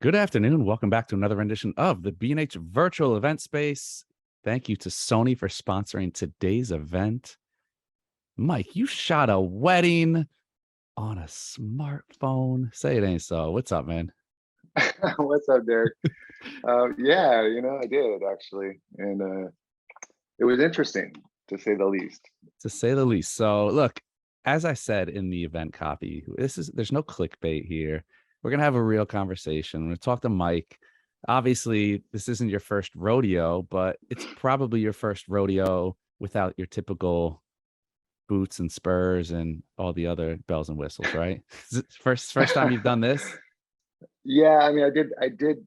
Good afternoon. Welcome back to another rendition of the B&H Virtual Event Space. Thank you to Sony for sponsoring today's event. Mike, you shot a wedding on a smartphone. Say it ain't so. What's up, man? What's up, Derek? Yeah, I did actually, and it was interesting to say the least. To say the least. So, look, as I said in the event copy, there's no clickbait here. We're gonna have a real conversation. We're gonna talk to Mike. Obviously, this isn't your first rodeo, but it's probably your first rodeo without your typical boots and spurs and all the other bells and whistles, right? First time you've done this? Yeah, I mean, I did.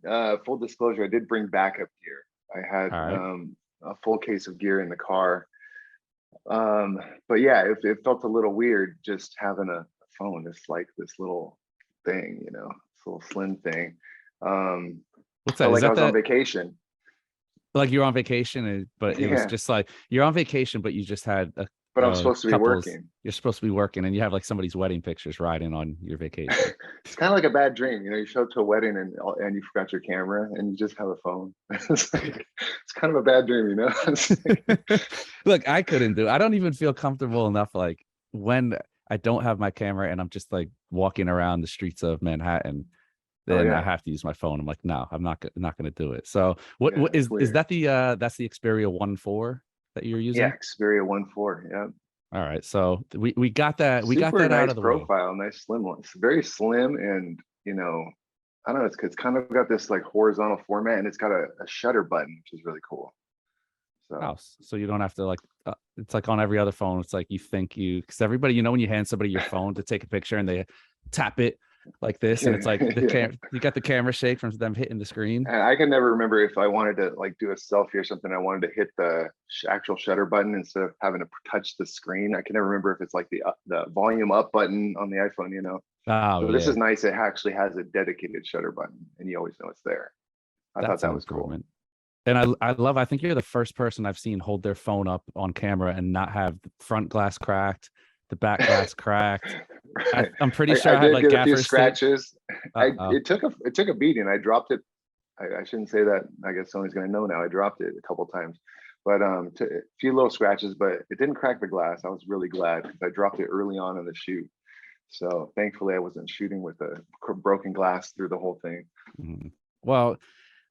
Full disclosure, I did bring backup gear. I had All right. a full case of gear in the car. But yeah, it felt a little weird just having a phone. It's like this little thing, this little slim thing. What's that? Felt Is like I that was on the vacation. like you're on vacation, but it was Yeah, just like you're on vacation, but you just had but I'm a supposed to be couples. working. You're supposed to be working, and you have like somebody's wedding pictures riding on your vacation. It's kind of like a bad dream, you show up to a wedding and you forgot your camera and you just have a phone. It's kind of a bad dream. Look, I couldn't do. I don't even feel comfortable enough. Like when I don't have my camera and I'm just like walking around the streets of Manhattan, Oh then I yeah, have to use my phone. I'm like, no, I'm not going to do it. So yeah, what it's is weird. that that's the Xperia 1.4 that you're Yeah, using? Xperia 1.4. Yeah, All right, so we got super that out nice of the way. profile, nice slim one. It's very slim, and I don't know. It's kind of got this like horizontal format, and it's got a shutter button, which is really cool. So House, so you don't have to like. It's like on every other phone. It's like you think because everybody, when you hand somebody your phone to take a picture and they tap it like this, and it's yeah, like yeah. you got the camera shake from them hitting the screen. And I can never remember if I wanted to like do a selfie or something. I wanted to hit the actual shutter button instead of having to touch the screen. I can never remember if it's like the volume up button on the iPhone. Oh So this yeah, is nice. It actually has a dedicated shutter button, and you always know it's there. I thought that's an that was cool. improvement. And I think you're the first person I've seen hold their phone up on camera and not have the front glass cracked, the back glass cracked. Right. I'm pretty I sure I had did like get a few gaffer's tape. scratches. Uh oh. It took a beating. I dropped it. I shouldn't say that. I guess Sony's gonna know now. I dropped it a couple times, but a few little scratches, but it didn't crack the glass. I was really glad because I dropped it early on in the shoot. So thankfully, I wasn't shooting with a broken glass through the whole thing. Mhm. Well,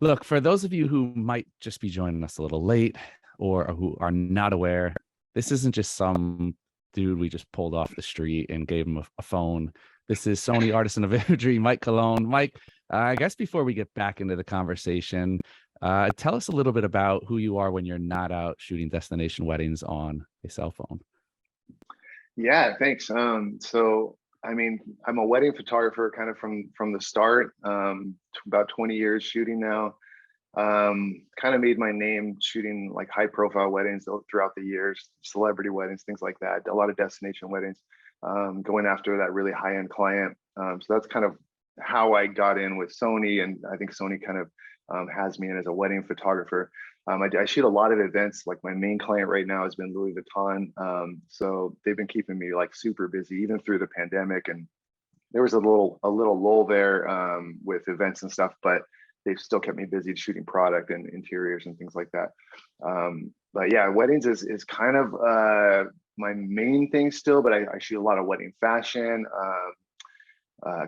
look, for those of you who might just be joining us a little late or who are not aware, this isn't just some dude we just pulled off the street and gave him a phone. This is Sony Artisan of Imagery, Mike Colón. Mike, I guess before we get back into the conversation, tell us a little bit about who you are when you're not out shooting destination weddings on a cell phone. Yeah, thanks. So I mean, I'm a wedding photographer kind of from the start. About 20 years shooting now. Kind of made my name shooting like high profile weddings throughout the years, celebrity weddings, things like that. A lot of destination weddings, going after that really high end client. So that's kind of how I got in with Sony, and I think Sony kind of has me in as a wedding photographer. I shoot a lot of events. Like my main client right now has been Louis Vuitton. So they've been keeping me like super busy even through the pandemic. And there was a little lull there with events and stuff, but they've still kept me busy shooting product and interiors and things like that. But yeah, weddings is kind of my main thing still, but I shoot a lot of wedding fashion,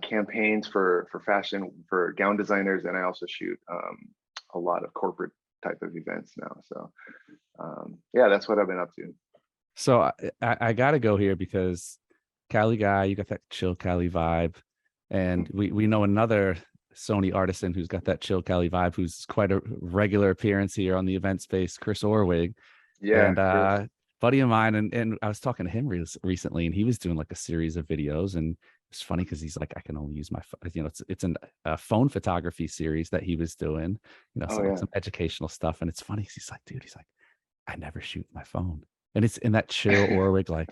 campaigns for fashion, for gown designers, and I also shoot a lot of corporate type of events now. So yeah, that's what I've been up to. So I got to go here because Cali guy, you got that chill Cali vibe. And we know another Sony artisan who's got that chill Cali vibe, who's quite a regular appearance here on the event space, Chris Orwig. Yeah, And Chris. buddy of mine, and I was talking to him recently, and he was doing like a series of videos, and it's funny because he's like, I can only use my phone. It's a phone photography series that he was doing, Oh some like yeah. some educational stuff. And it's funny, he's like, dude, he's like, I never shoot my phone. And it's in that chill Orwig, like,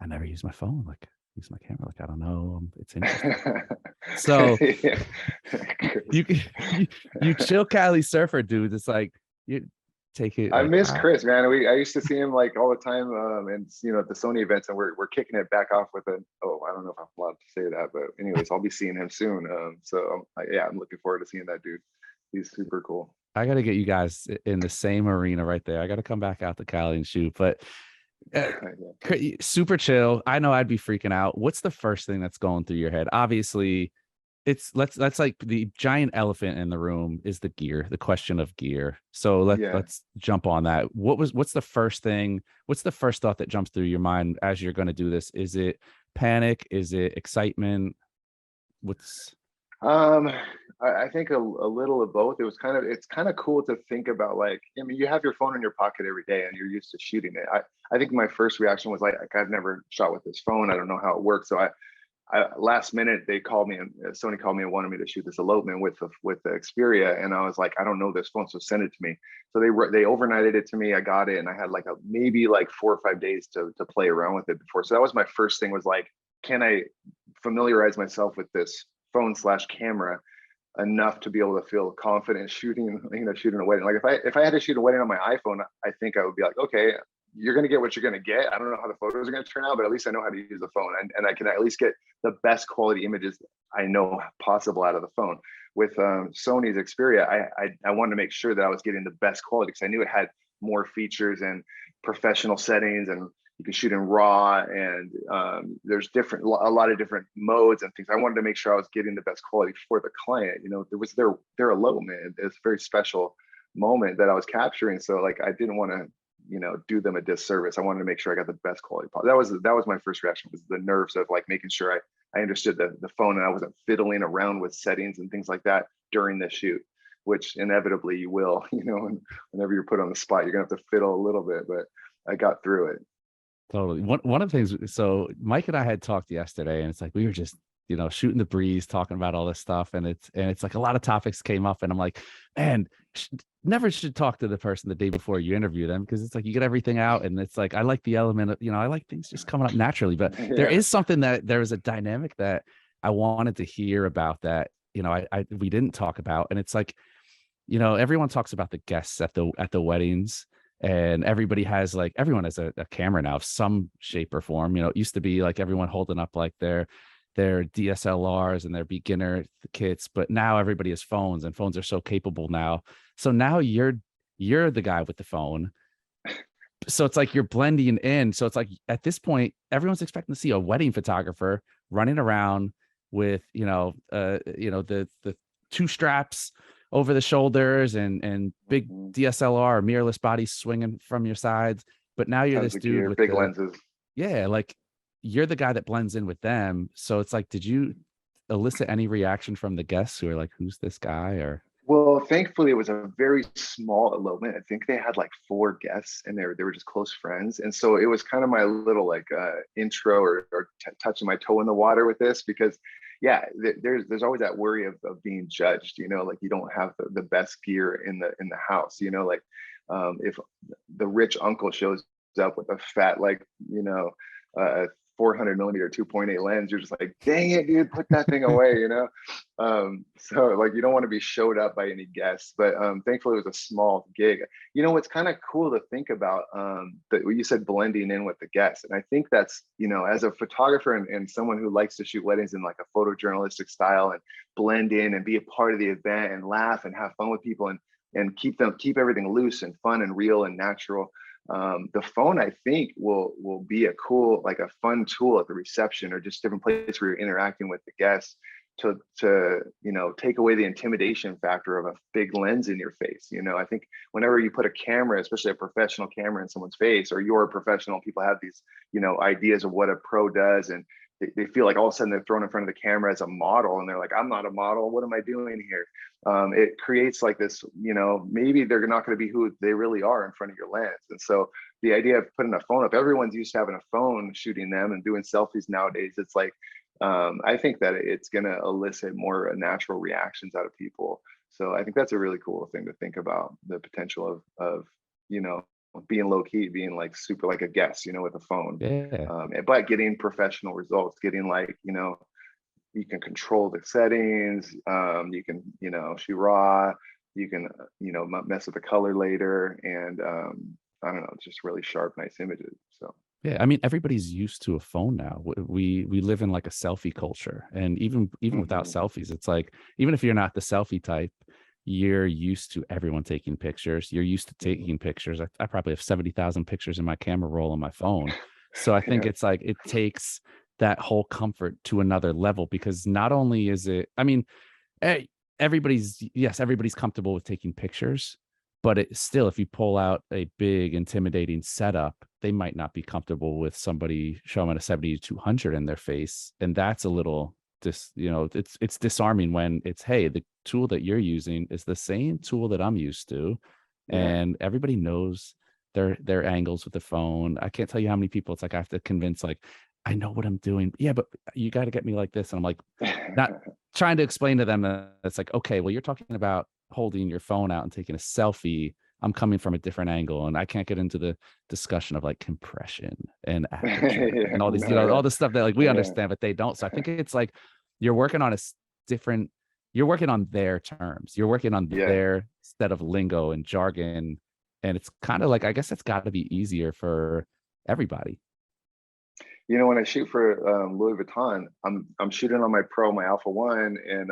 I never use my phone, like use my camera, like I don't know, it's interesting. So Yeah. you you chill Cali surfer dude. It's like take it I like, miss Chris, man. I used to see him like all the time, and at the Sony events, and we're kicking it back off with I don't know if I'm allowed to say that, but anyways, I'll be seeing him soon. Yeah, I'm looking forward to seeing that dude. He's super cool. I got to get you guys in the same arena right there. I got to come back out to Cali and shoot, but super chill. I know I'd be freaking out. What's the first thing that's going through your head? Obviously, that's like the giant elephant in the room is the gear, the question of gear. So let's jump on that. What's the first thing? What's the first thought that jumps through your mind as you're going to do this? Is it panic? Is it excitement? What's I think a little of both. It's kind of cool to think about, like, I mean, you have your phone in your pocket every day and you're used to shooting it. I think my first reaction was like I've never shot with this phone. I don't know how it works. So I last minute they called me, and Sony called me and wanted me to shoot this elopement with the Xperia, and I was like, I don't know this phone, so send it to me. So they overnighted it to me. I got it, and I had like maybe like 4 or 5 days to play around with it before. So that was my first thing, was like, can I familiarize myself with this phone / camera enough to be able to feel confident shooting a wedding. Like if I had to shoot a wedding on my iPhone, I think I would be like, okay, you're going to get what you're going to get. I don't know how the photos are going to turn out, but at least I know how to use the phone, and I can at least get the best quality images I know possible out of the phone. With Sony's Xperia, I wanted to make sure that I was getting the best quality, because I knew it had more features and professional settings, and you can shoot in RAW, and there's a lot of different modes and things. I wanted to make sure I was getting the best quality for the client. There was their elopement. It's a very special moment that I was capturing. So like, I didn't want to, do them a disservice. I wanted to make sure I got the best quality. That was my first reaction, was the nerves of like making sure I understood the phone, and I wasn't fiddling around with settings and things like that during the shoot, which inevitably you will, whenever you're put on the spot, you're gonna have to fiddle a little bit, but I got through it. Totally. One of the things, so Mike and I had talked yesterday, and it's like we were just, shooting the breeze, talking about all this stuff, and it's like a lot of topics came up, and I'm like, man, never should talk to the person the day before you interview them, because it's like you get everything out, and it's like I like the element of, I like things just coming up naturally, but there is something there is a dynamic that I wanted to hear about that, we didn't talk about, and it's like, everyone talks about the guests at the weddings. And everybody has everyone has a camera now of some shape or form. It used to be like everyone holding up like their DSLRs and their beginner kits, but now everybody has phones, and phones are so capable now. So now you're the guy with the phone. So it's like you're blending in. So it's like at this point, everyone's expecting to see a wedding photographer running around with the two straps over the shoulders and big DSLR or mirrorless bodies swinging from your sides. But now you're this dude with big lenses. Yeah, like you're the guy that blends in with them. So it's like, did you elicit any reaction from the guests who are like, who's this guy? Or Well, thankfully, it was a very small elopement. I think they had like 4 guests, and they were just close friends. And so it was kind of my little intro or touching my toe in the water with this, because there's always that worry of being judged, like you don't have the best gear in the house, if the rich uncle shows up with a fat, 400 millimeter 2.8 lens, you're just like, dang it, dude, put that thing away, so like you don't want to be showed up by any guests. But thankfully it was a small gig. What's kind of cool to think about, that you said blending in with the guests, and I think that's, as a photographer and someone who likes to shoot weddings in like a photojournalistic style, and blend in and be a part of the event and laugh and have fun with people, and keep everything loose and fun and real and natural. The phone, I think, will be a cool, like a fun tool at the reception, or just different places where you're interacting with the guests, to take away the intimidation factor of a big lens in your face. I think whenever you put a camera, especially a professional camera, in someone's face, or you're a professional, people have these ideas of what a pro does, and they feel like all of a sudden they're thrown in front of the camera as a model, and they're like, I'm not a model, what am I doing here? It creates like this, maybe they're not going to be who they really are in front of your lens. And so the idea of putting a phone up, everyone's used to having a phone, shooting them and doing selfies nowadays. It's like, I think that it's going to elicit more natural reactions out of people. So I think that's a really cool thing to think about, the potential of being low key, being like super like a guest, with a phone, but getting professional results, getting you can control the settings, you can shoot RAW, you can mess with the color later, and I don't know, it's just really sharp, nice images. So Yeah, I mean, everybody's used to a phone now. We live in like a selfie culture, and even without selfies, it's like, even if you're not the selfie type, you're used to everyone taking pictures. You're used to taking pictures. I probably have 70,000 pictures in my camera roll on my phone. So I think yeah, it's like, it takes that whole comfort to another level, because not only is it, I mean, eh, everybody's comfortable with taking pictures, but it still, if you pull out a big intimidating setup, they might not be comfortable with somebody showing a 70-200 in their face, and that's a little it's disarming when it's, hey, the tool that you're using is the same tool that I'm used to, yeah. and everybody knows their angles with the phone. I can't tell you how many people it's like I have to convince, like, I know what I'm doing. Yeah, but you got to get me like this. And I'm like, not trying to explain to them that it's like, okay, well, you're talking about holding your phone out and taking a selfie. I'm coming from a different angle, and I can't get into the discussion of like compression and aperture Yeah, and all these, no, all the stuff that like we yeah, understand, but they don't. So I think it's like you're working on different, you're working on their terms, you're working on yeah. their set of lingo and jargon. And it's kind of like, I guess it's got to be easier for everybody. When I shoot for Louis Vuitton, I'm shooting on my Alpha 1, and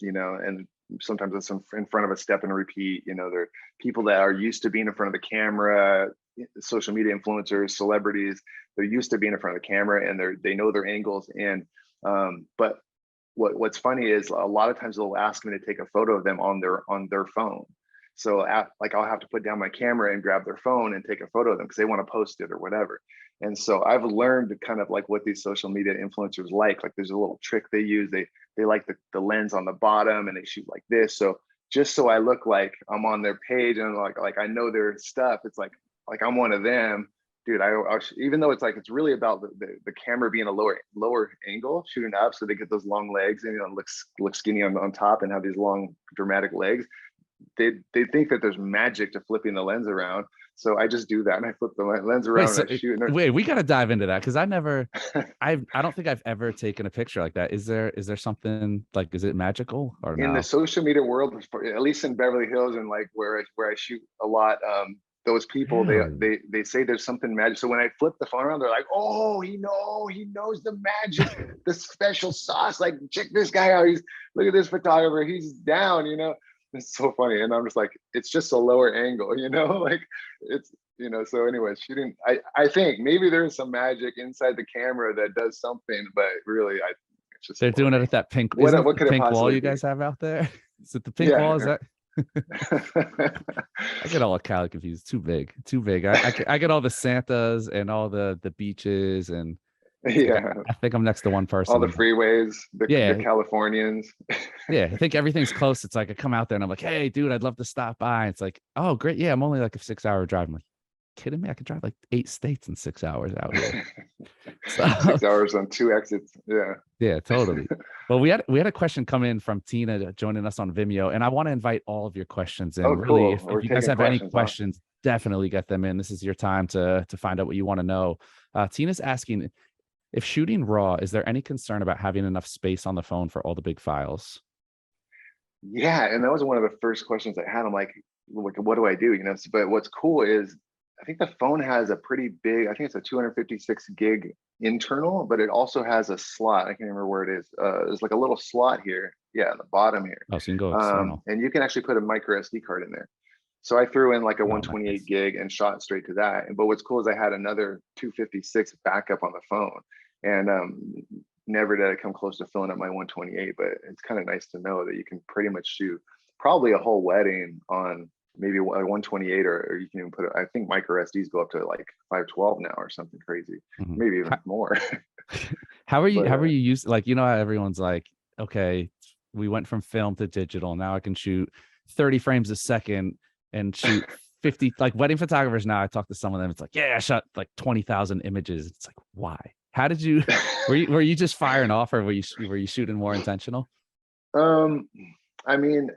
and sometimes it's in front of a step and repeat. There are people that are used to being in front of the camera, social media influencers, celebrities. They're used to being in front of the camera, and they know their angles. And but what's funny is, a lot of times they'll ask me to take a photo of them on their phone. So like, I'll have to put down my camera and grab their phone and take a photo of them because they want to post it or whatever. And so I've learned kind of like what these social media influencers like. Like, there's a little trick they use. They like the lens on the bottom, and they shoot like this. So just so I look like I'm on their page, and like I know their stuff, it's like I'm one of them. Dude, even though it's like, it's really about the camera being a lower angle, shooting up, so they get those long legs, and look skinny on top and have these long dramatic legs. They think that there's magic to flipping the lens around. So I just do that, and I flip the lens Wait, around, so and I shoot. wait, we got to dive into that, because I don't think I've ever taken a picture like that. Is there something like, is it magical or In the no? social media world, at least in Beverly Hills, and like where I shoot a lot, those people, Really? they say there's something magic. So when I flip the phone around, they're like, oh, he knows the magic, the special sauce. Like, check this guy out. Look at this photographer. He's down. It's so funny. And I'm just like, it's just a lower angle, like, it's, so anyway, shooting, I think maybe there's some magic inside the camera that does something, but really, it's just a They're lower doing it at angle. that pink, isn't it What the could it pink wall possibly you be? guys have out there? Is it the pink wall? Is Yeah. that? I get all Cali confused. Too big, too big. I get all the Santas and all the beaches, and it's like, Yeah. I think I'm next to one All person. the I'm like, freeways, the yeah, Californians. yeah. I think everything's close. It's like I come out there and I'm like, hey, dude, I'd love to stop by. It's like, oh, great. Yeah, I'm only like a 6-hour drive. I'm like, kidding me? I could drive like 8 states in 6 hours out here. So 6 hours on 2 exits. Yeah. yeah, totally. Well, we had a question come in from Tina joining us on Vimeo, and I want to invite all of your questions Oh, in. Really, cool. if We're you guys taking have any questions, huh? questions, definitely get them in. This is your time to find out what you want to know. Tina's asking, if shooting RAW, is there any concern about having enough space on the phone for all the big files? Yeah, and that was one of the first questions I had. I'm like, what do I do? But what's cool is, I think the phone has a pretty big, I think it's a 256 gig internal, but it also has a slot. I can't remember where it is. There's like a little slot here. Yeah, at the bottom here. Oh, so you can go external. And you can actually put a micro SD card in there. So I threw in like a Oh, 128 nice. gig and shot straight to that. But what's cool is I had another 256 backup on the phone, and never did I come close to filling up my 128. But it's kind of nice to know that you can pretty much shoot probably a whole wedding on maybe a 128, or you can even I think micro SDs go up to like 512 now or something crazy, Mhm. maybe even more. How are you? But How are you used? Like, how everyone's like, okay, we went from film to digital. Now I can shoot 30 frames a second and shoot 50. Like, wedding photographers now, I talk to some of them. It's like, yeah, I shot like 20,000 images. It's like, why? How did you? Were you just firing off, or were you shooting more intentional? um, I mean,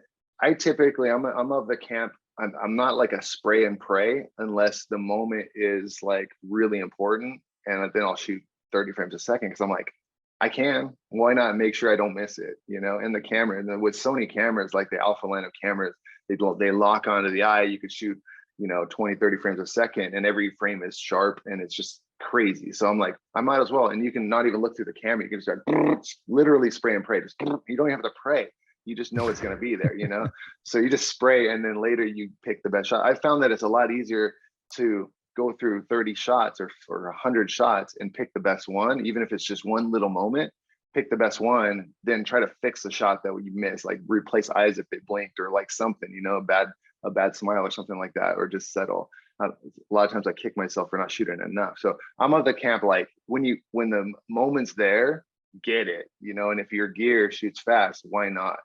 I'm of the camp. I'm not like a spray and pray unless the moment is like really important, and then I'll shoot 30 frames a second because I'm like, I can. Why not make sure I don't miss it? And the camera, and then with Sony cameras, like the Alpha line of cameras, they lock onto the eye. You could shoot, 20, 30 frames a second, and every frame is sharp, and it's just crazy. So I'm like, I might as well. And you can not even look through the camera. You can start literally spray and pray. You don't even have to pray. You just know it's going to be there, So you just spray, and then later you pick the best shot. I found that it's a lot easier to go through 30 shots or 100 shots and pick the best one, even if it's just one little moment. Pick the best one, then try to fix the shot that you missed, like replace eyes if they blinked, or like something, a bad smile or something like that, or just settle. A lot of times I kick myself for not shooting enough. So I'm of the camp, like when the moment's there, get it, and if your gear shoots fast, why not?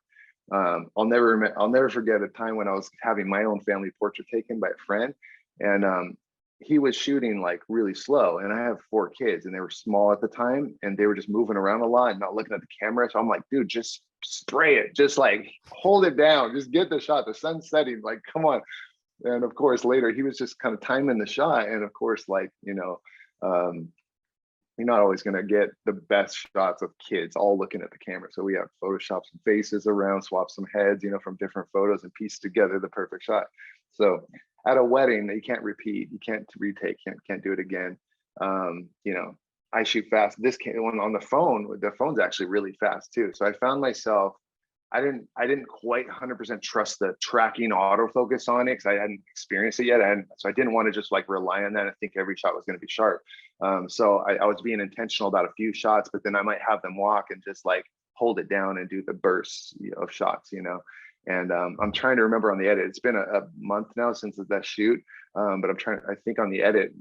I'll never forget a time when I was having my own family portrait taken by a friend, and he was shooting like really slow, and I have 4 kids, and they were small at the time, and they were just moving around a lot and not looking at the camera. So I'm like, dude, just spray it, just like hold it down, just get the shot, the sun's setting, like come on. And of course later he was just kind of timing the shot, and of course, like, you're not always going to get the best shots of kids all looking at the camera. So we have Photoshop some faces around, swap some heads, from different photos, and piece together the perfect shot. So at a wedding, you can't repeat, you can't retake, can't do it again. I shoot fast. This one on the phone's actually really fast too. So I found myself, I didn't quite 100% trust the tracking autofocus on it, because I hadn't experienced it yet. So I didn't want to just like rely on that and think every shot was going to be sharp. So I was being intentional about a few shots, but then I might have them walk and just like hold it down and do the bursts of shots, And I'm trying to remember on the edit. It's been a month now since that shoot, but I think on the edit,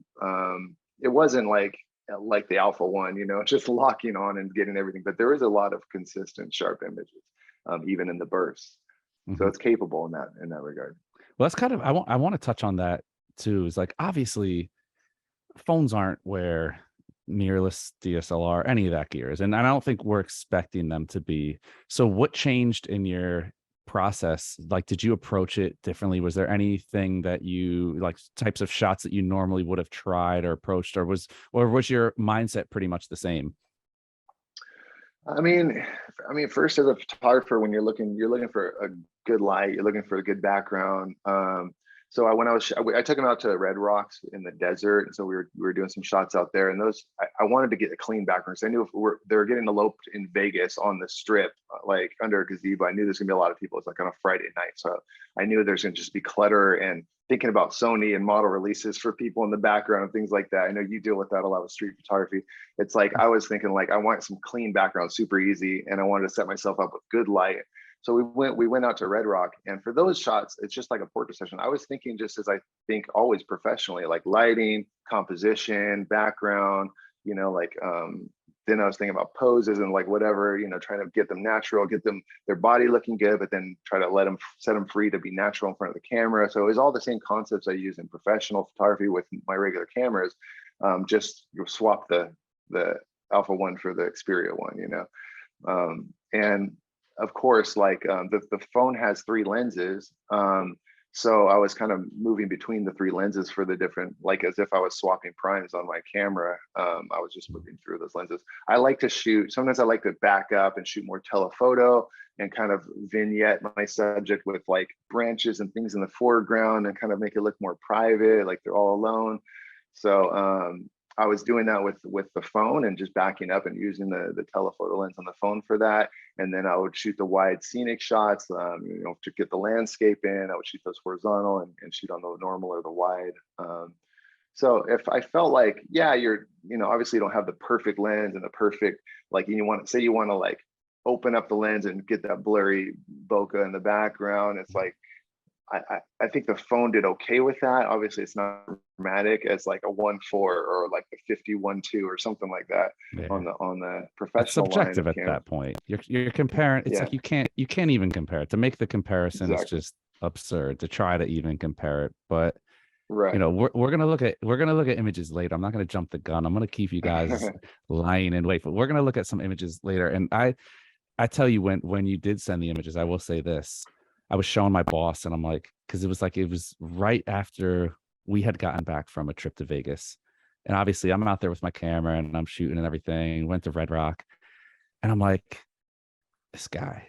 it wasn't like the Alpha one, just locking on and getting everything. But there is a lot of consistent, sharp images, even in the bursts. Mm-hmm. So it's capable in that regard. Well, that's kind of, I want to touch on that too. Is like, obviously, phones aren't where mirrorless DSLR, any of that gear is, and I don't think we're expecting them to be. So what changed in your process? Like, did you approach it differently? Was there anything that you like, types of shots that you normally would have tried or approached, or was your mindset pretty much the same? I mean, first, as a photographer, when you're looking for a good light, you're looking for a good background. So I took them out to Red Rocks in the desert, and so we were doing some shots out there, and those I wanted to get a clean background, because I knew if they were getting eloped in Vegas on the Strip, like under a gazebo, I knew there's gonna be a lot of people. It's like on a Friday night, so I knew there's gonna just be clutter, and thinking about Sony and model releases for people in the background and things like that. I know you deal with that a lot with street photography. It's like I was thinking, like, I want some clean background, super easy, and I wanted to set myself up with good light. So we went out to Red Rock, and for those shots, it's just like a portrait session. I was thinking, just as I think always professionally, like lighting, composition, background, then I was thinking about poses and like whatever, trying to get them natural, get them their body looking good, but then try to set them free to be natural in front of the camera. So it was all the same concepts I use in professional photography with my regular cameras. Just swap the Alpha one for the Xperia one, and of course, like the phone has 3 lenses. So I was kind of moving between the 3 lenses for the different, like as if I was swapping primes on my camera. I was just moving through those lenses. I like to shoot, sometimes I like to back up and shoot more telephoto and kind of vignette my subject with like branches and things in the foreground and kind of make it look more private, like they're all alone. So I was doing that with the phone and just backing up and using the telephoto lens on the phone for that. And then I would shoot the wide scenic shots, to get the landscape in. I would shoot those horizontal and shoot on the normal or the wide. So if I felt like, yeah, you're, obviously you don't have the perfect lens and the perfect, like, you want to like open up the lens and get that blurry bokeh in the background. It's like, I think the phone did okay with that. Obviously, it's not dramatic as like a 1.4 or like the 51.2 or something like that. Yeah. on the professional. It's subjective at that point. You're comparing. It's like you can't even compare it. To make the comparison is just absurd. To try to even compare it, but right. We're gonna look at images later. I'm not gonna jump the gun. I'm gonna keep you guys lying in wait. But we're gonna look at some images later. And I tell you, when you did send the images, I will say this. I was showing my boss, and I'm like, because it was right after we had gotten back from a trip to Vegas. And obviously I'm out there with my camera and I'm shooting and everything, went to Red Rock. And I'm like, this guy,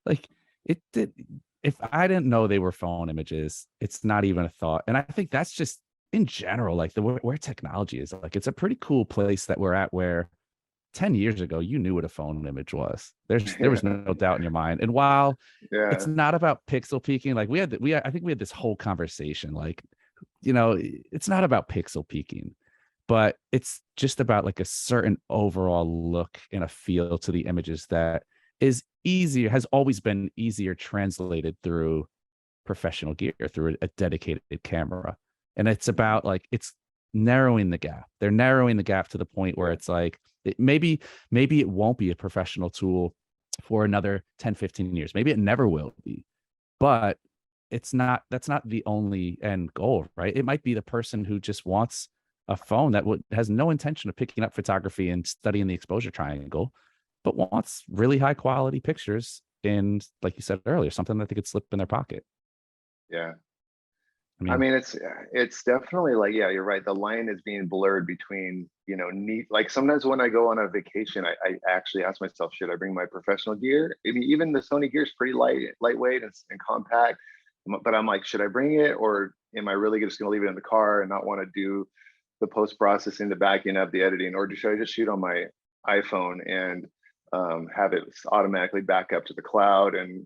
like it if I didn't know they were phone images, it's not even a thought. And I think that's just in general, like where technology is. Like, it's a pretty cool place that we're at, where 10 years ago you knew what a phone image was. There was no doubt in your mind. And while it's Yeah. not about pixel peaking, like I think we had this whole conversation, like, it's not about pixel peaking, but it's just about like a certain overall look and a feel to the images that is easier, has always been easier translated through professional gear, through a dedicated camera. And it's about like, it's narrowing the gap. They're narrowing the gap to the point where it's like, maybe it won't be a professional tool for another 10-15 years. Maybe it never will be, but that's not the only end goal, right? It might be the person who just wants a phone that has no intention of picking up photography and studying the exposure triangle, but wants really high quality pictures. And like you said earlier, something that they could slip in their pocket. Yeah. I I mean, mean, it's definitely like, yeah, you're right. The line is being blurred between, neat. Like sometimes when I go on a vacation, I actually ask myself, should I bring my professional gear? I mean, even the Sony gear is pretty lightweight and compact. But I'm like, should I bring it, or am I really just going to leave it in the car and not want to do the post processing, the backing up, the editing, or should I just shoot on my iPhone and have it automatically back up to the cloud? And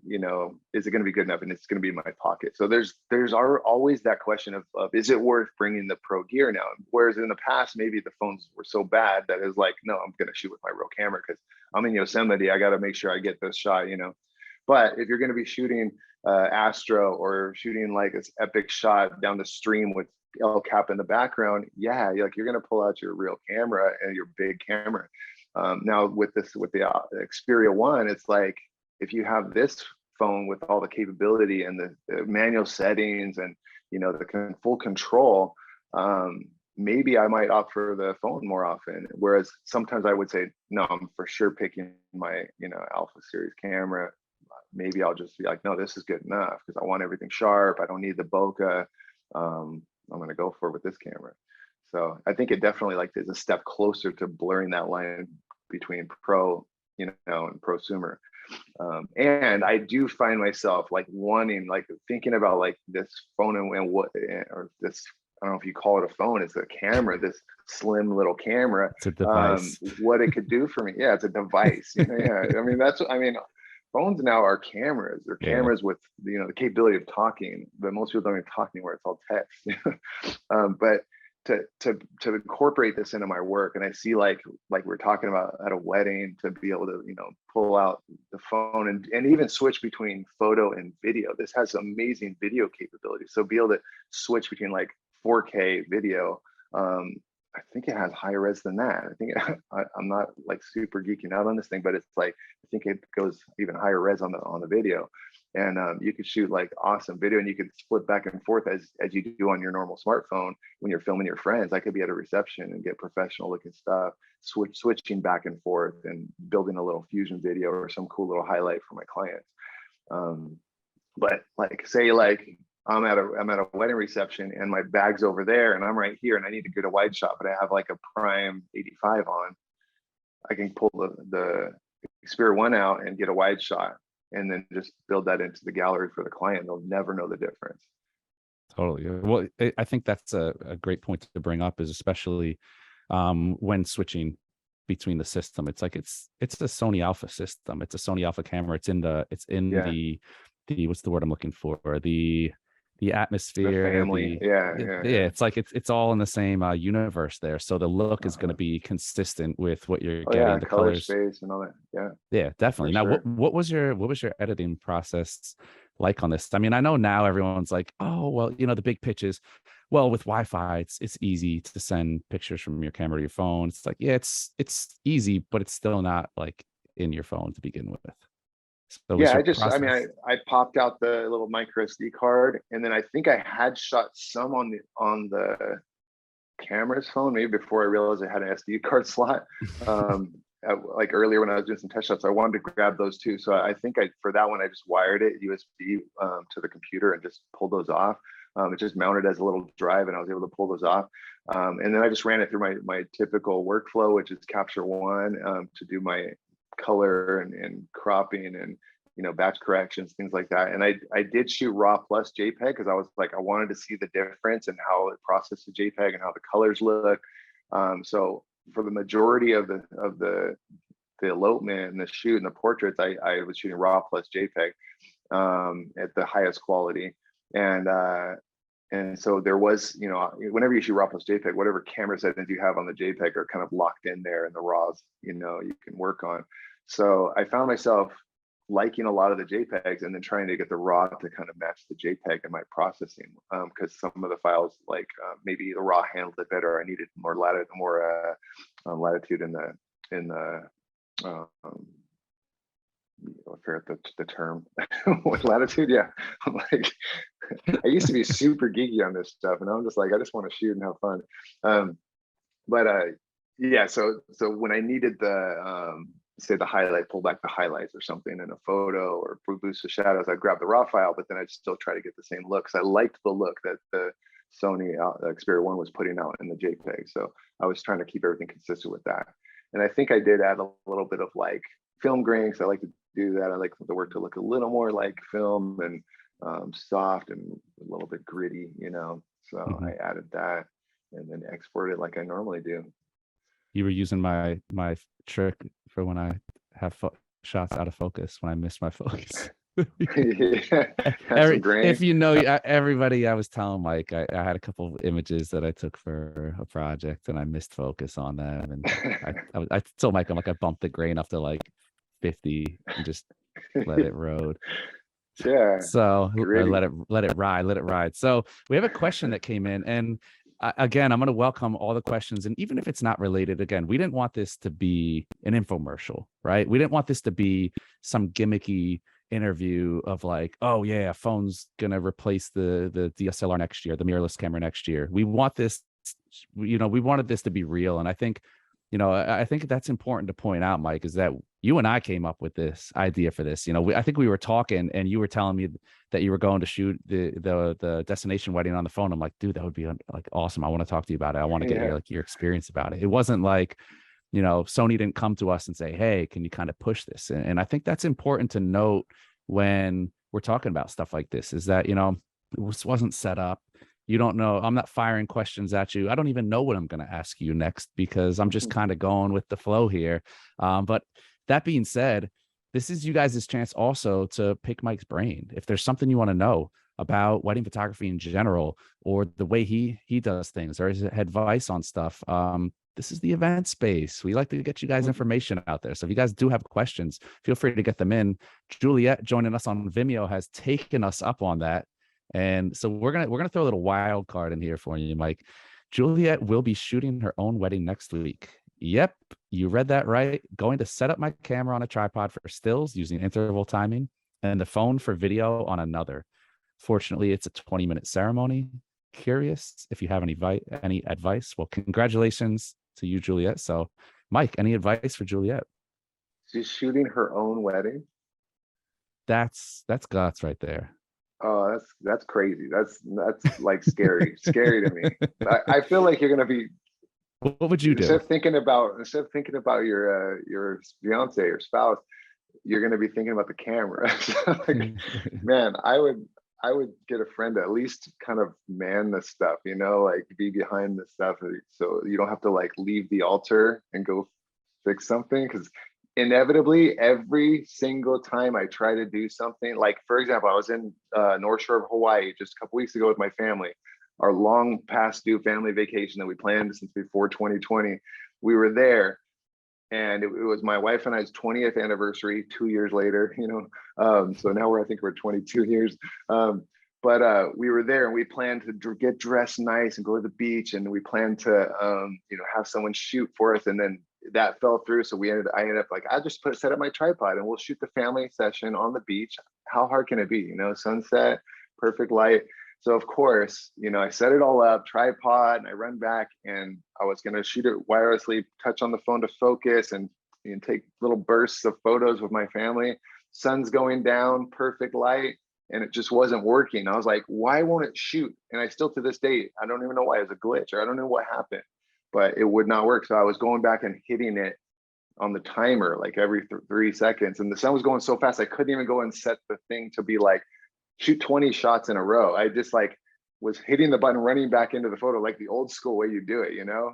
is it going to be good enough, and it's going to be in my pocket? So there's always that question of is it worth bringing the pro gear now? Whereas in the past, maybe the phones were so bad that it's like, no, I'm going to shoot with my real camera because I'm in Yosemite. I got to make sure I get this shot. But if you're going to be shooting Astro, or shooting like this epic shot down the stream with El Cap in the background, yeah, you're going to pull out your real camera and your big camera. Now with the Xperia One, it's like, if you have this phone with all the capability and the manual settings and the full control, maybe I might opt for the phone more often. Whereas sometimes I would say, no, I'm for sure picking my Alpha series camera. Maybe I'll just be like, no, this is good enough because I want everything sharp. I don't need the bokeh. I'm going to go for it with this camera. So I think it definitely is a step closer to blurring that line between pro, and prosumer. And I do find myself wanting, thinking about this phone and what, or this, I don't know if you call it a phone, it's a camera, this slim little camera. it's a device. What it could do for me. Yeah, it's a device. Yeah. I mean, phones now are cameras. They're cameras with the capability of talking, but most people don't even talk anymore. It's all text. But to incorporate this into my work, and I see like we're talking about at a wedding, to be able to pull out the phone and even switch between photo and video. This has amazing video capability. So be able to switch between 4K video. I think it has higher res than that. I think I'm not super geeking out on this thing, but it's I think it goes even higher res on the video, and you could shoot awesome video, and you could split back and forth as you do on your normal smartphone when you're filming your friends. I could be at a reception and get professional looking stuff, switching back and forth and building a little fusion video or some cool little highlight for my clients. But say I'm at a wedding reception and my bag's over there and I'm right here and I need to get a wide shot, but I have a prime 85 on. I can pull the Xperia One out and get a wide shot, and then just build that into the gallery for the client. They'll never know the difference. Totally. Well, I think that's a great point to bring up, is especially when switching between the system. It's it's a Sony Alpha system. It's a Sony Alpha camera. It's in the the what's the word I'm looking for? The atmosphere, the family. Yeah. It's all in the same universe there. So the look is going to be consistent with what you're getting, the color colors, space and all that. Yeah, definitely. Now, sure. what was your editing process like on this? I mean, I know now everyone's like, oh, well, the big pitches. Well, with Wi-Fi, it's easy to send pictures from your camera to your phone. It's it's easy, but it's still not in your phone to begin with. So Yeah, I popped out the little micro SD card, and then I think I had shot some on the camera's phone, maybe before I realized I had an SD card slot. Earlier when I was doing some test shots, I wanted to grab those too. So I think for that one, I just wired it USB to the computer and just pulled those off. It just mounted as a little drive, and I was able to pull those off. And then I just ran it through my typical workflow, which is Capture One, to do my color and cropping and batch corrections, things like that. And I did shoot raw plus JPEG because I was like, I wanted to see the difference and how it processed the JPEG and how the colors look. So for the majority of the elopement and the shoot and the portraits, I was shooting raw plus JPEG at the highest quality. And so there was, whenever you shoot raw plus JPEG, whatever camera settings you have on the JPEG are kind of locked in there, and the raws, you can work on. So I found myself liking a lot of the JPEGs and then trying to get the raw to kind of match the JPEG in my processing, because some of the files, like maybe the raw handled it better. I needed more latitude in the I forget the term. What latitude? Yeah. I'm like, I used to be super geeky on this stuff, and I'm just like, I just want to shoot and have fun. Yeah. So when I needed the say the highlight, pull back the highlights or something in a photo, or boost the shadows, I'd grab the raw file, but then I'd still try to get the same look. I liked the look that the Sony Xperia 1 was putting out in the JPEG. So I was trying to keep everything consistent with that. And I think I did add a little bit of like film grain, because I like to do that. I like the work to look a little more like film, and soft and a little bit gritty, So I added that and then exported it like I normally do. You were using my trick for when I have shots out of focus, when I miss my focus. If everybody, I was telling Mike, I had a couple of images that I took for a project and I missed focus on them, and I told Mike, I'm like, I bumped the grain up to like 50 and just let it road. Yeah. So let it ride. So we have a question that came in, and again, I'm going to welcome all the questions. And even if it's not related, again, we didn't want this to be an infomercial, right? We didn't want this to be some gimmicky interview of like, oh yeah, a phone's going to replace the DSLR next year, the mirrorless camera next year. We want this, we wanted this to be real. And I think, I think that's important to point out, Mike, is that you and I came up with this idea for this. I think we were talking, and you were telling me that you were going to shoot the destination wedding on the phone. I'm like, dude, that would be like awesome. I want to talk to you about it. I want to get your experience about it. It wasn't like, Sony didn't come to us and say, hey, can you kind of push this? And I think that's important to note when we're talking about stuff like this, is that, this wasn't set up. You don't know. I'm not firing questions at you. I don't even know what I'm going to ask you next, because I'm just kind of going with the flow here. But that being said, this is you guys' chance also to pick Mike's brain. If there's something you want to know about wedding photography in general, or the way he does things, or his advice on stuff, this is the event space. We like to get you guys information out there. So if you guys do have questions, feel free to get them in. Juliet, joining us on Vimeo, has taken us up on that. And so we're gonna throw a little wild card in here for you, Mike. Juliet will be shooting her own wedding next week. Yep, you read that right. Going to set up my camera on a tripod for stills using interval timing, and the phone for video on another. Fortunately, it's a 20-minute ceremony. Curious if you have any advice? Well, congratulations to you, Juliet. So, Mike, any advice for Juliet? She's shooting her own wedding. That's guts right there. Oh, that's crazy. That's like scary to me. I feel like you're gonna be. What would you do? Instead of thinking about your fiance or spouse, you're gonna be thinking about the camera. Like, man, I would get a friend to at least kind of man the stuff, like be behind the stuff, so you don't have to like leave the altar and go fix something, because inevitably every single time I try to do something, like for example, I was in North Shore of Hawaii just a couple weeks ago with my family, our long past due family vacation that we planned since before 2020. We were there, and it was my wife and I's 20th anniversary 2 years later, so now I think we're 22 years. But we were there, and we planned to get dressed nice and go to the beach, and we planned to have someone shoot for us, and then that fell through. So I ended up like, I just set up my tripod and we'll shoot the family session on the beach. How hard can it be? Sunset, perfect light. So of course, I set it all up, tripod, and I run back, and I was going to shoot it wirelessly, touch on the phone to focus and take little bursts of photos with my family. Sun's going down, perfect light, and it just wasn't working. I was like, why won't it shoot? And I still, to this day, I don't even know why. It was a glitch, or I don't know what happened, but it would not work. So I was going back and hitting it on the timer like every 3 seconds, and the sun was going so fast I couldn't even go and set the thing to be like shoot 20 shots in a row. I just like was hitting the button, running back into the photo like the old school way you do it, you know.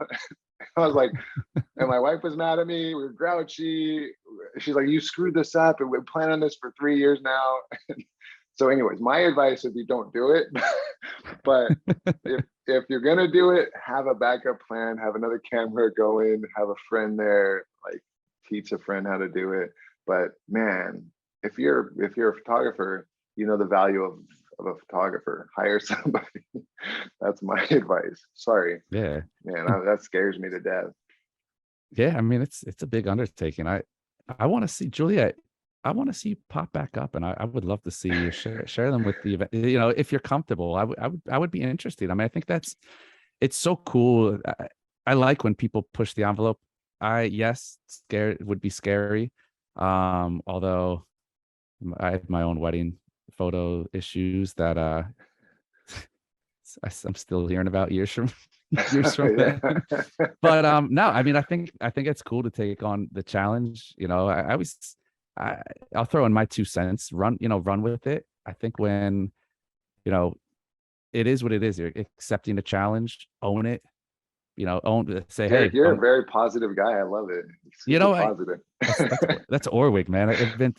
I was like, and my wife was mad at me. We were grouchy. She's like, you screwed this up, and we've been planning this for 3 years now. So anyways, my advice would be don't do it. But if you're gonna do it, have a backup plan, have another camera going, have a friend there, like teach a friend how to do it. But man, if you're a photographer, you know the value of a photographer. Hire somebody. That's my advice. Sorry. Yeah. Man, that scares me to death. Yeah, I mean, it's a big undertaking. I want to see Juliet. I want to see you pop back up, and I would love to see you share them with the event. You know, if you're comfortable, I would be interested. I mean, I think it's so cool. I like when people push the envelope. Yes, scared would be scary. Although I have my own wedding photo issues that I'm still hearing about years from then. But no, I mean, I think it's cool to take on the challenge. You know, I'll throw in my 2 cents. Run with it. I think when, you know, it is what it is. You're accepting a challenge, own it. You know, say, hey, you're a very positive guy. I love it. You know, positive. That's Orwig, man. I've been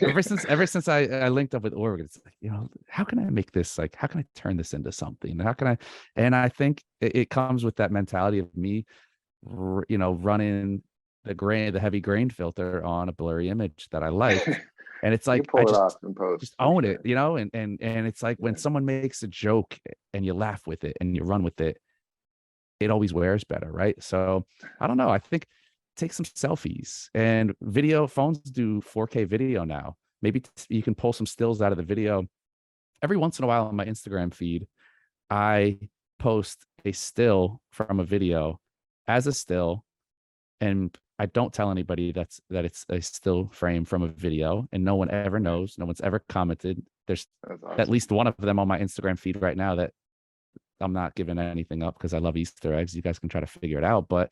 ever since I linked up with Orwig. It's like, you know, how can I make this, like, how can I turn this into something? How can I? And I think it comes with that mentality of me, you know, running the heavy grain filter on a blurry image that I like. And it's like, pull it off in post, just own it, you know, and it's like when someone makes a joke and you laugh with it and you run with it, it always wears better, right? So I don't know. I think take some selfies, and video phones do 4K video now. Maybe you can pull some stills out of the video. Every once in a while on my Instagram feed, I post a still from a video as a still, and I don't tell anybody that it's a still frame from a video, and no one ever knows. No one's ever commented. There's awesome. At least one of them on my Instagram feed right now that I'm not giving anything up because I love Easter eggs. You guys can try to figure it out. But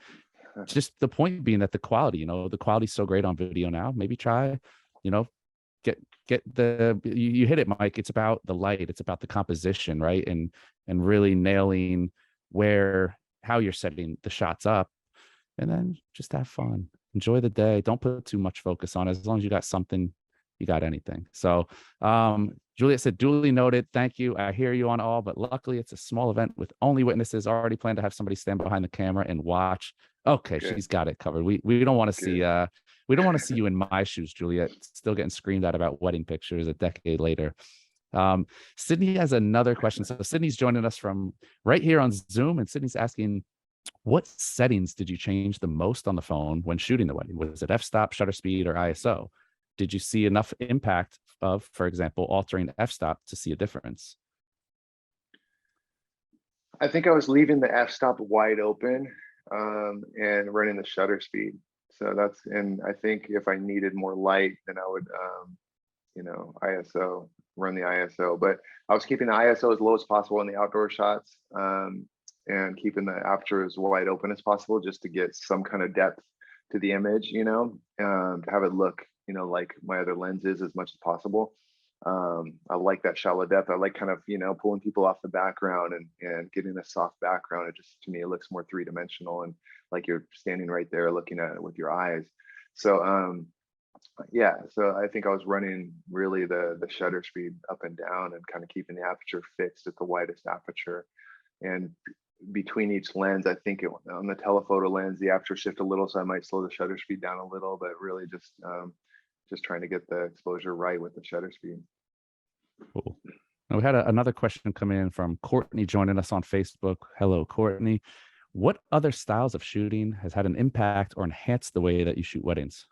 just the point being that the quality, you know, the quality's so great on video now. Maybe try, you know, get you hit it, Mike. It's about the light. It's about the composition, right? And really nailing how you're setting the shots up, and then just have fun. Enjoy the day. Don't put too much focus on it. As long as you got something, you got anything. So Juliet said, duly noted. Thank you. I hear you on all, but luckily it's a small event with only witnesses. Already planned to have somebody stand behind the camera and watch. Okay, good. She's got it covered. We don't want to see we don't want to see you in my shoes, Juliet, still getting screamed at about wedding pictures a decade later. Sydney has another question. So Sydney's joining us from right here on Zoom, and Sydney's asking, what settings did you change the most on the phone when shooting the wedding? Was it f-stop, shutter speed, or ISO? Did you see enough impact of, for example, altering f-stop to see a difference? I think I was leaving the f-stop wide open and running the shutter speed. So and I think if I needed more light, then I would, you know, run the ISO. But I was keeping the ISO as low as possible in the outdoor shots and keeping the aperture as wide open as possible, just to get some kind of depth to the image, you know, to have it look, you know, like my other lenses as much as possible. I like that shallow depth. I like kind of, you know, pulling people off the background and getting a soft background. It just, to me, it looks more three-dimensional and like you're standing right there looking at it with your eyes. So yeah, so I think I was running really the shutter speed up and down and kind of keeping the aperture fixed at the widest aperture. And between each lens, I think on the telephoto lens, the aperture shift a little, so I might slow the shutter speed down a little, but really just trying to get the exposure right with the shutter speed. Cool. Now we had another question come in from Courtney joining us on Facebook. Hello, Courtney. What other styles of shooting has had an impact or enhanced the way that you shoot weddings?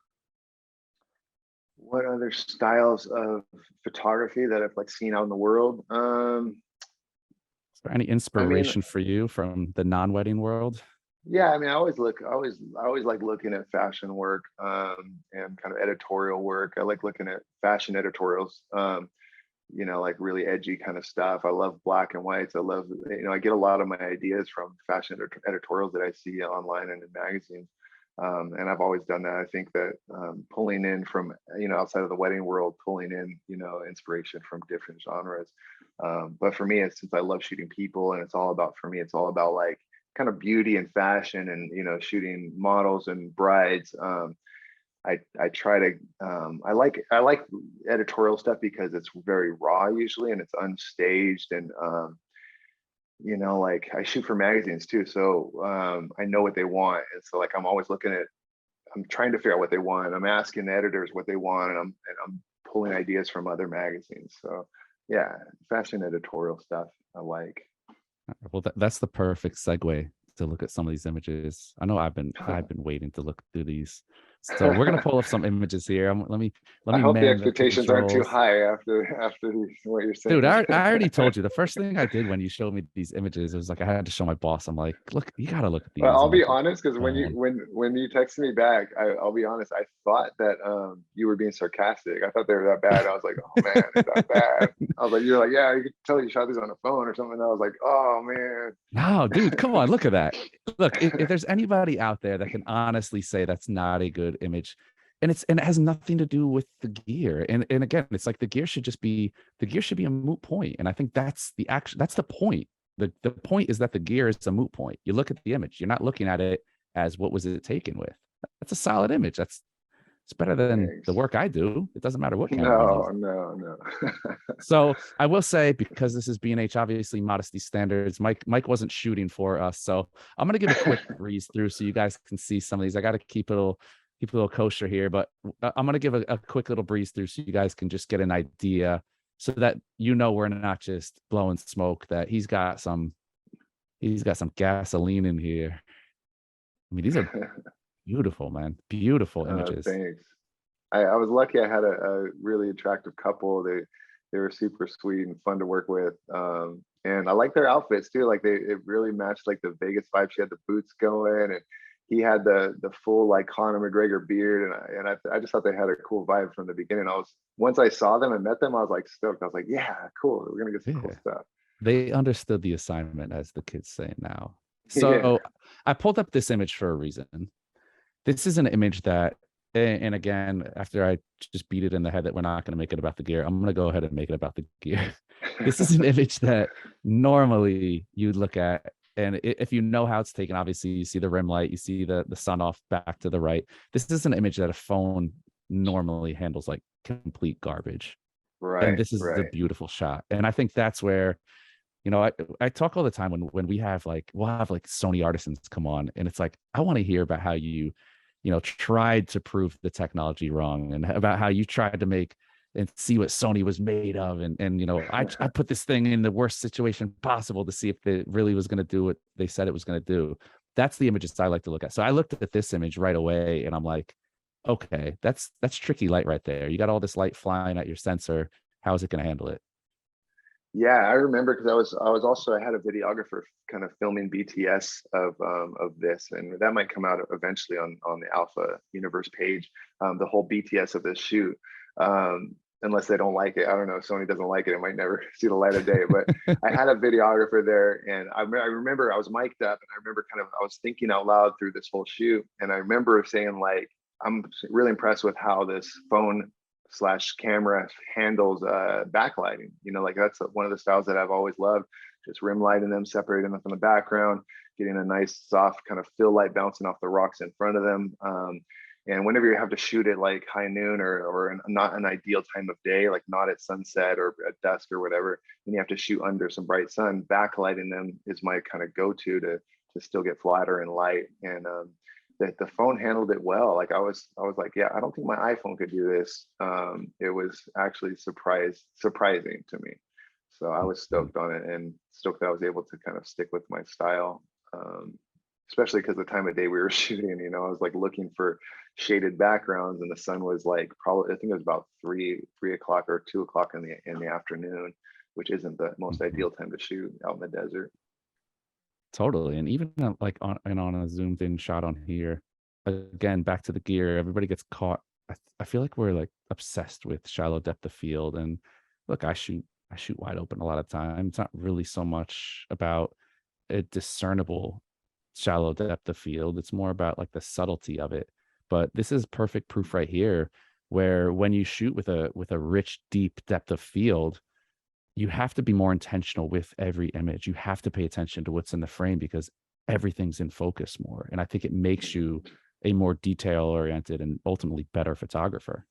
What other styles of photography that I've like seen out in the world? Is there any inspiration for you from the non-wedding world? Yeah, I mean, I always like looking at fashion work and kind of editorial work. I like looking at fashion editorials, you know, like really edgy kind of stuff. I love black and whites. I love, you know, I get a lot of my ideas from fashion editorials that I see online and in magazines. And I've always done that. I think that pulling in from, outside of the wedding world, pulling in, inspiration from different genres. But for me, it's, since I love shooting people, and it's all about, for me, it's all about like kind of beauty and fashion, and, shooting models and brides. I try to, I like editorial stuff because it's very raw usually, and it's unstaged, and like I shoot for magazines too, so I know what they want, and so like I'm always I'm trying to figure out what they want. I'm asking the editors what they want, and I'm pulling ideas from other magazines. So yeah, fashion editorial stuff I like. Well, that's the perfect segue to look at some of these images. I know I've been waiting to look through these. So we're gonna pull up some images here. Let me I hope the man expectations aren't too controls. high after what you're saying. Dude, I already told you. The first thing I did when you showed me these images, it was like I had to show my boss. I'm like, look, you gotta look at these. Well, I'll I'm be like, honest, because when you texted me back, I'll be honest, I thought that you were being sarcastic. I thought they were that bad. I was like, oh man, it's that bad. I was like, you're like, yeah, you could tell you shot these on a phone or something. And I was like, oh man. no, dude, come on, look at that. Look, if there's anybody out there that can honestly say that's not a good image, and it has nothing to do with the gear. And again, it's like the gear should be a moot point. And I think that's the point. The point is that the gear is a moot point. You look at the image, you're not looking at it as what was it taken with. That's a solid image. It's better than the work I do. It doesn't matter what camera. No. So I will say, because this is B&H, obviously modesty standards, Mike wasn't shooting for us. So I'm gonna give a quick breeze through so you guys can see some of these. I got to keep a little kosher here, but I'm gonna give a quick little breeze through so you guys can just get an idea, so that we're not just blowing smoke, that he's got some gasoline in here. I mean, these are beautiful, man. Beautiful images. Thanks. I was lucky. I had a really attractive couple. They were super sweet and fun to work with. And I like their outfits too. Like it really matched like the Vegas vibe. She had the boots going, and he had the full like Conor McGregor beard, and I just thought they had a cool vibe from the beginning. Once I saw them and met them, I was like stoked. I was like, yeah, cool. We're gonna get some cool stuff. They understood the assignment, as the kids say now. So I pulled up this image for a reason. This is an image that, and again, after I just beat it in the head that we're not going to make it about the gear, I'm going to go ahead and make it about the gear. This is an image that normally you'd look at, and if you know how it's taken, obviously you see the rim light, you see the sun off back to the right. This is an image that a phone normally handles like complete garbage. Right. And this is a beautiful shot. And I think that's where, I talk all the time when we'll have like Sony Artisans come on, and it's like, I want to hear about how you tried to prove the technology wrong, and about how you tried to make and see what Sony was made of. And I put this thing in the worst situation possible to see if it really was going to do what they said it was going to do. That's the images I like to look at. So I looked at this image right away, and I'm like, okay, that's tricky light right there. You got all this light flying at your sensor. How is it going to handle it? Yeah, I remember, because I had a videographer kind of filming BTS of this, and that might come out eventually on the Alpha Universe page, the whole BTS of this shoot. Unless they don't like it, I don't know. If Sony doesn't like it, it might never see the light of day. But I had a videographer there, and I remember I was mic'd up, and I remember I was thinking out loud through this whole shoot, and I remember saying like, I'm really impressed with how this phone/camera handles backlighting. Like that's one of the styles that I've always loved, just rim lighting them, separating them from the background, getting a nice soft kind of fill light bouncing off the rocks in front of them. And whenever you have to shoot it like high noon or not an ideal time of day, like not at sunset or at dusk or whatever, when you have to shoot under some bright sun, backlighting them is my kind of go-to to still get flatter and light. And the phone handled it well. Like I was like, yeah, I don't think my iPhone could do this. It was actually surprising to me. So I was stoked on it, and stoked that I was able to kind of stick with my style, especially because the time of day we were shooting, I was like looking for shaded backgrounds, and the sun was like probably, I think it was about 3 o'clock or 2 o'clock in the afternoon, which isn't the most ideal time to shoot out in the desert. Totally. And even like on a zoomed in shot on here, again, back to the gear, everybody gets caught. I feel like we're like obsessed with shallow depth of field. And look, I shoot wide open a lot of time. It's not really so much about a discernible shallow depth of field. It's more about like the subtlety of it. But this is perfect proof right here, where when you shoot with a rich, deep depth of field, you have to be more intentional with every image. You have to pay attention to what's in the frame because everything's in focus more. And I think it makes you a more detail oriented and ultimately better photographer.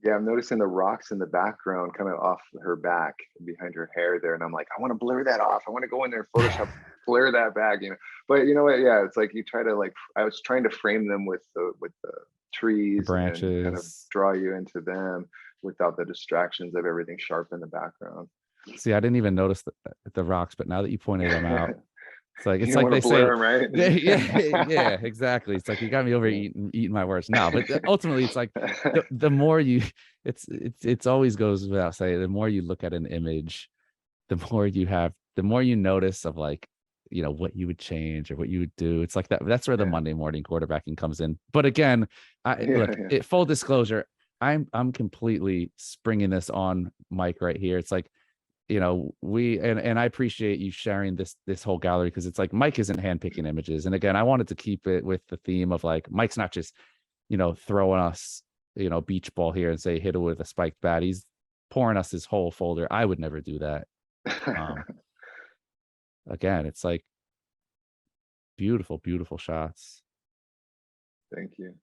Yeah, I'm noticing the rocks in the background kind of off her back behind her hair there. And I'm like, I want to blur that off. I want to go in there and Photoshop, blur that back, you know. But you know what? Yeah, it's like you try to like, I was trying to frame them with the The trees and kind of branches. draw you into them without the distractions of everything sharp in the background. See, I didn't even notice the rocks, but now that you pointed them out, You it's don't like want to they say, blur them, right? yeah, yeah, exactly. It's like you got me over eating my words now. But ultimately, it's like the more you, it's always goes without saying, the more you look at an image, the more you notice of like, what you would change or what you would do. It's like that. That's where the Yeah. Monday morning quarterbacking comes in. But again, look, Yeah. full disclosure, I'm completely springing this on Mike right here. It's like, we and I appreciate you sharing this whole gallery, because it's like Mike isn't handpicking images. And again, I wanted to keep it with the theme of like Mike's not just, throwing us, beach ball here and say hit it with a spiked bat. He's pouring us his whole folder. I would never do that. Um, Again, it's like beautiful, beautiful shots. Thank you.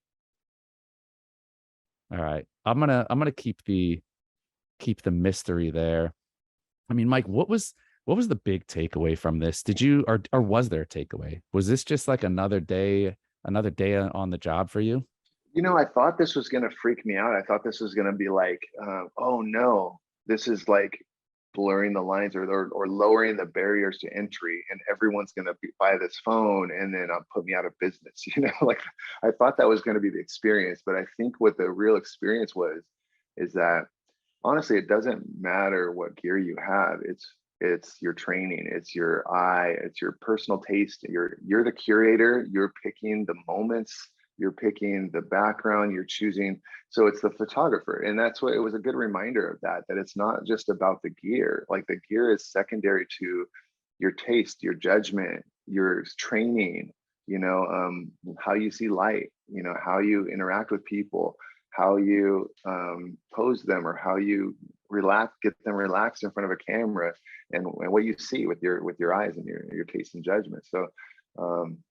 All right. I'm gonna keep the mystery there. I mean, Mike, what was the big takeaway from this? Did you or was there a takeaway? Was this just like another day on the job for you? You know, I thought this was going to freak me out. I thought this was going to be like, oh no, this is like blurring the lines or lowering the barriers to entry, and everyone's going to buy this phone and then put me out of business. You know, like I thought that was going to be the experience, but I think what the real experience was is that honestly, it doesn't matter what gear you have. It's your training, it's your eye, it's your personal taste. You're the curator. You're picking the moments. You're picking the background. You're choosing. So it's the photographer, and that's what it was a good reminder of that. That it's not just about the gear. Like the gear is secondary to your taste, your judgment, your training. How you see light. How you interact with people, how you pose them, or how you get them relaxed in front of a camera, and what you see with your eyes and your taste and judgment. So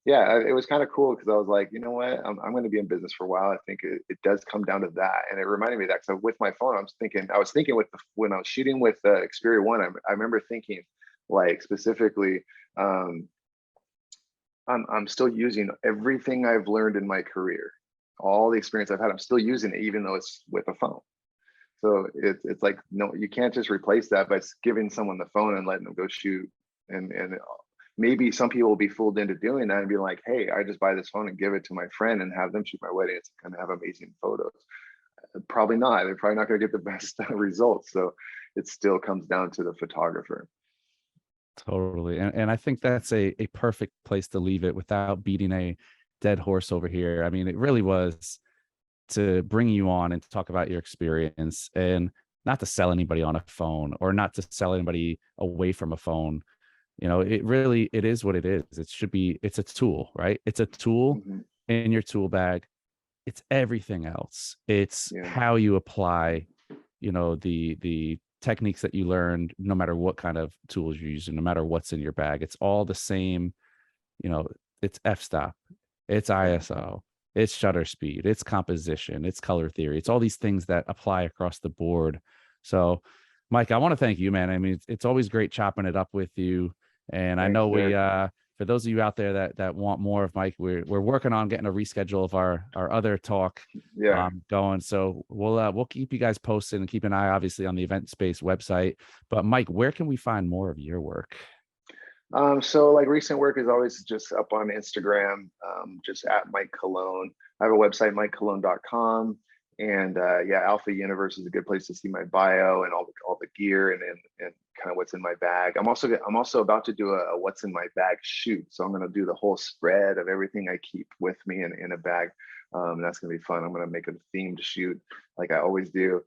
yeah, it was kind of cool because I was like, you know what, I'm going to be in business for a while. I think it does come down to that, and it reminded me of that. So with my phone, I was thinking when I was shooting with Xperia 1, I remember thinking like specifically, I'm still using everything I've learned in my career, all the experience I've had. I'm still using it, even though it's with a phone. So it's like, no, you can't just replace that by giving someone the phone and letting them go shoot. And maybe some people will be fooled into doing that and be like, hey, I just buy this phone and give it to my friend and have them shoot my wedding. It's going to have amazing photos. Probably not. They're probably not going to get the best results. So it still comes down to the photographer. Totally. And I think that's a perfect place to leave it without beating a dead horse over here. I mean, it really was to bring you on and to talk about your experience, and not to sell anybody on a phone or not to sell anybody away from a phone. It is what it is. It's a tool, right? It's a tool Mm-hmm. in your tool bag. It's everything else. It's how you apply, the techniques that you learned, no matter what kind of tools you're using, no matter what's in your bag. It's all the same. It's f-stop, it's ISO, it's shutter speed, it's composition, it's color theory. It's all these things that apply across the board. So Mike, I want to thank you, man. I mean, it's always great chopping it up with you. And I know for those of you out there that want more of Mike, we're working on getting a reschedule of our other talk going. So we'll keep you guys posted and keep an eye obviously on the Event Space website. But Mike, where can we find more of your work? So like recent work is always just up on Instagram, just at Mike Colón. I have a website, MikeColón.com. And Alpha Universe is a good place to see my bio and all the gear and kind of what's in my bag. I'm also about to do a what's in my bag shoot. So I'm going to do the whole spread of everything I keep with me in a bag. And that's going to be fun. I'm going to make a themed shoot like I always do.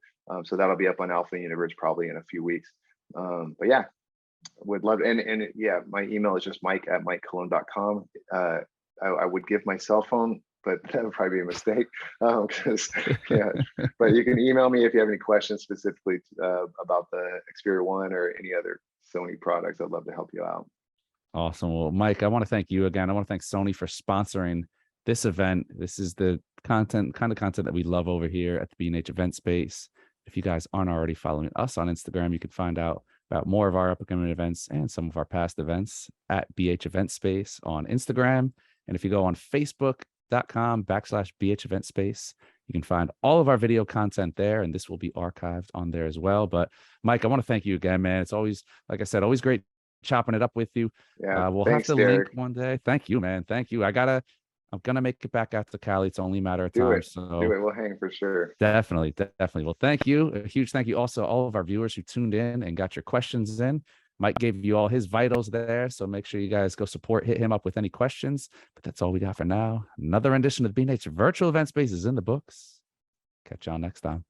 So that'll be up on Alpha Universe probably in a few weeks. But yeah, would love and my email is just Mike@MikeColón.com. I would give my cell phone, but that would probably be a mistake. 'Cause, yeah, but you can email me if you have any questions specifically about the Xperia 1 or any other Sony products. I'd love to help you out. Awesome. Well, Mike, I want to thank you again. I want to thank Sony for sponsoring this event. This is the kind of content that we love over here at the B&H Event Space. If you guys aren't already following us on Instagram, you can find out about more of our upcoming events and some of our past events at BH Event Space on Instagram. And if you go on facebook.com/BH Event Space, you can find all of our video content there, and this will be archived on there as well. But Mike, I want to thank you again, man. It's always, like I said, always great chopping it up with you. Yeah, We'll thanks, have to Derek. link one day. Thank you, man. Thank you. I'm gonna make it back out to Cali. It's only a matter of Do time. it. So Do it. We'll hang for sure. definitely. Well, thank you. A huge thank you also all of our viewers who tuned in and got your questions in. Mike gave you all his vitals there, so make sure you guys go hit him up with any questions. But that's all we got for now. Another edition of the B&H Virtual Event Space is in the books. Catch y'all next time.